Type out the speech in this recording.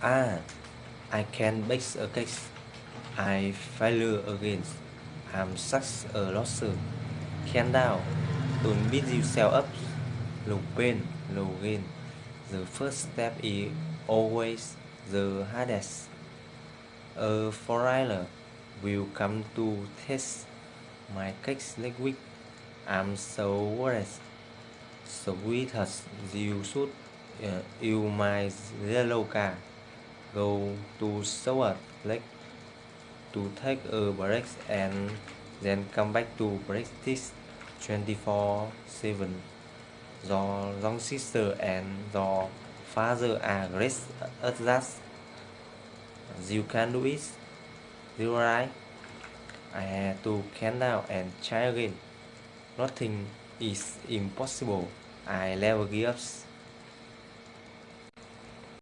I can bake a cake. I failure again. I'm such a loser. Can down. Don't beat yourself up. Low pain, low gain. The first step is always the hardest. A foreigner will come to taste my cakes next week. I'm so worried. Sweetheart, you should you my yellow car. Go to Sour Lake to take a break and then come back to practice 24/7. Your young sister and your father are great at that. You can do it. You right? I had to calm down and try again. Nothing is impossible. I never give up.